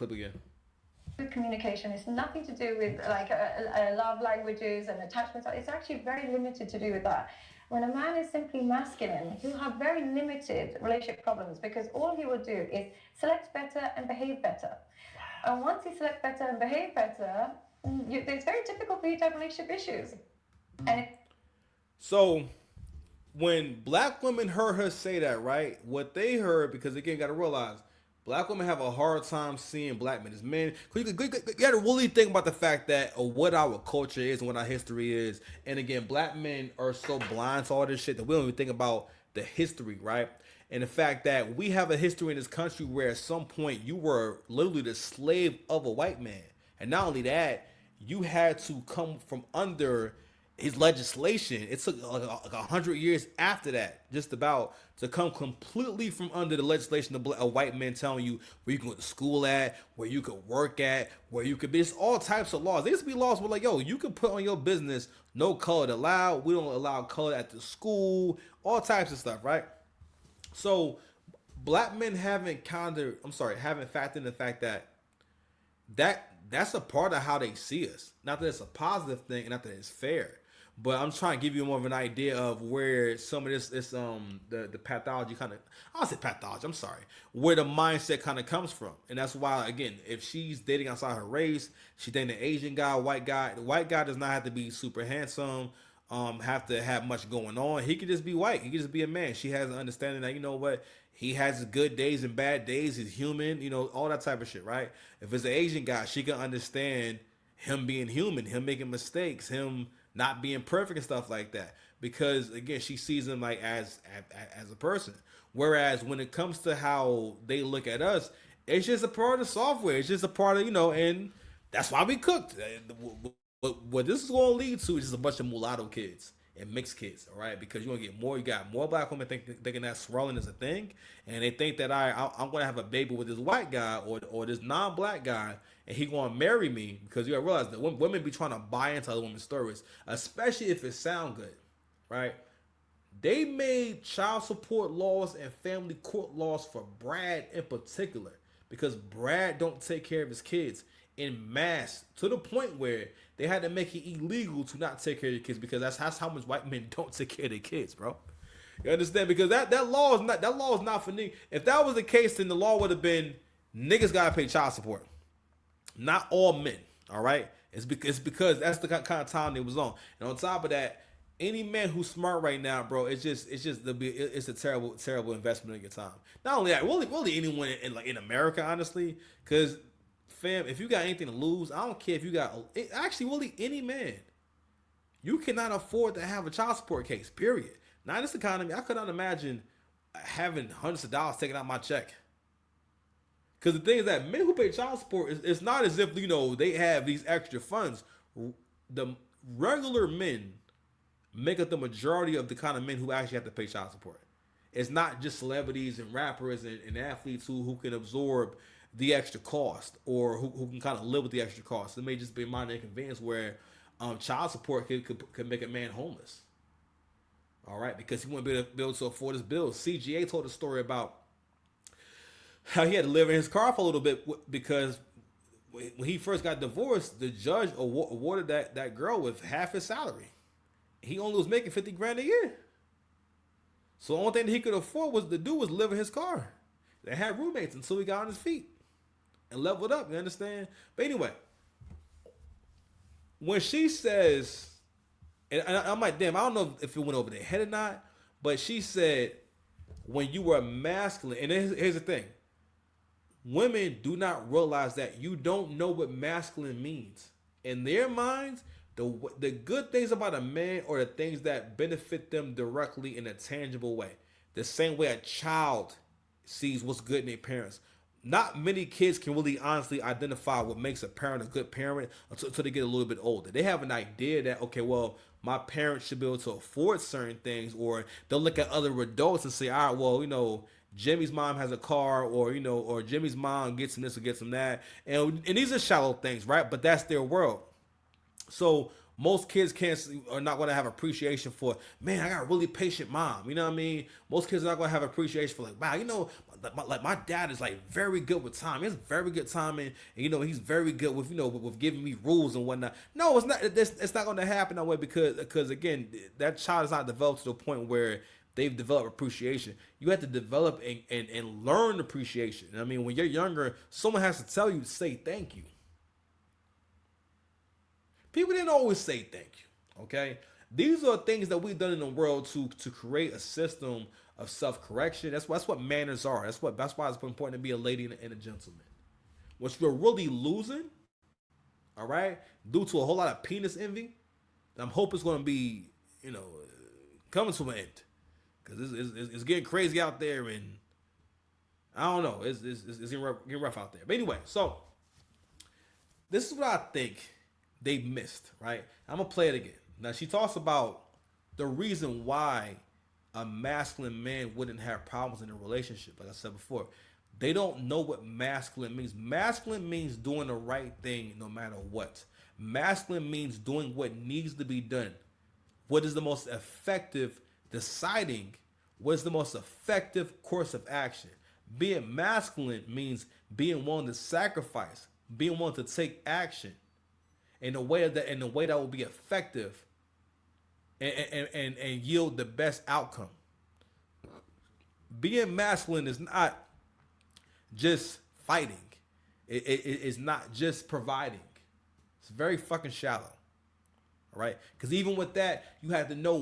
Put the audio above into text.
Clip again. With communication. It's nothing to do with like love languages and attachments. It's actually very limited to do with that. When a man is simply masculine, he'll have very limited relationship problems because all he will do is select better and behave better. And once you select better and behave better, it's very difficult for you to have relationship issues. And So when black women heard her say that, right? What they heard, because again, got to realize, black women have a hard time seeing black men as men. You got to really think about the fact that what our culture is and what our history is. And again, black men are so blind to all this shit that we don't even think about the history, right? And the fact that we have a history in this country where at some point you were literally the slave of a white man. And not only that, you had to come from under his legislation. It took like 100 years after that, just about, to come completely from under the legislation of a white man telling you where you can go to school at, where you could work at, where you could be. It's all types of laws. There used to be laws where like, yo, you can put on your business no color allowed. We don't allow color at the school. All types of stuff, right? So black men haven't haven't factored in the fact that that's a part of how they see us. Not that it's a positive thing, and not that it's fair. But I'm trying to give you more of an idea of where some of this the pathology kind of, I don't say pathology, I'm sorry, where the mindset kind of comes from. And that's why, again, if she's dating outside her race, she's dating an Asian guy, white guy. The white guy does not have to be super handsome, have to have much going on. He could just be white. He could just be a man. She has an understanding that, you know what, he has good days and bad days. He's human, all that type of shit, right? If it's an Asian guy, she can understand him being human, him making mistakes, him not being perfect and stuff like that. Because again, she sees him like as a person. Whereas when it comes to how they look at us, it's just a part of the software. It's just a part of, and that's why we cooked. What this is going to lead to is just a bunch of mulatto kids and mixed kids, all right? Because you're going to get more, you got more black women thinking that swirling is a thing, and they think that I'm going to have a baby with this white guy or this non-black guy, and he going to marry me, because you got to realize that women be trying to buy into other women's stories, especially if it sound good, right? They made child support laws and family court laws for Brad in particular, because Brad don't take care of his kids in mass, to the point where they had to make it illegal to not take care of your kids, because that's how much white men don't take care of their kids, bro. You understand? Because that law is not for niggas. If that was the case, then the law would have been niggas gotta pay child support, not all men. All right, it's because that's the kind of time they was on. And on top of that, any man who's smart right now, bro, it's a terrible investment of your time. Not only that, really anyone in America, honestly, because fam, if you got anything to lose, I don't care if you got, actually really any man, you cannot afford to have a child support case. Period. Now in this economy, I could not imagine having hundreds of dollars taken out my check. Because the thing is that men who pay child support, it's not as if they have these extra funds. The regular men make up the majority of the kind of men who actually have to pay child support. It's not just celebrities and rappers and athletes who can absorb the extra cost, or who can kind of live with the extra cost. It may just be minor inconvenience where child support could make a man homeless. All right, because he wouldn't be able to afford his bills. CGA told a story about how he had to live in his car for a little bit because when he first got divorced, the judge awarded that girl with half his salary. He only was making 50 grand a year. So the only thing that he could afford was live in his car. They had roommates until he got on his feet and leveled up. You understand? But anyway, when she says, and I'm like, damn, I don't know if it went over their head or not, but she said, when you were masculine, and here's the thing, women do not realize that you don't know what masculine means. In their minds, the good things about a man are the things that benefit them directly in a tangible way. The same way a child sees what's good in their parents. Not many kids can really honestly identify what makes a parent a good parent until they get a little bit older. They have an idea that, okay, well, my parents should be able to afford certain things, or they'll look at other adults and say, all right, well, Jimmy's mom has a car, or Jimmy's mom gets him this or gets him that. And these are shallow things, right? But that's their world. So Most kids are not going to have appreciation for, man, I got a really patient mom. You know what I mean? Most kids are not going to have appreciation for, like, wow, like my dad is like very good with time. He has very good timing, and he's very good with with giving me rules and whatnot. No, it's not. It's not going to happen that way because again, that child is not developed to the point where they've developed appreciation. You have to develop and learn appreciation. I mean, when you're younger, someone has to tell you to say thank you. People didn't always say thank you. Okay, these are things that we've done in the world to create a system of self correction. That's what manners are. That's why it's important to be a lady and a gentleman. What you're really losing, all right, due to a whole lot of penis envy, I'm hoping it's going to be coming to an end because it's getting crazy out there, and I don't know, it's getting rough out there. But anyway, so this is what I think they missed, right? I'm gonna play it again. Now she talks about the reason why a masculine man wouldn't have problems in a relationship. Like I said before, they don't know what masculine means. Masculine means doing the right thing no matter what. Masculine means doing what needs to be done. What is the most effective, deciding what is the most effective course of action. Being masculine means being willing to sacrifice, being willing to take action in a way that will be effective and yield the best outcome. Being masculine is not just fighting. It's not just providing. It's very fucking shallow. All right? Because even with that, you have to know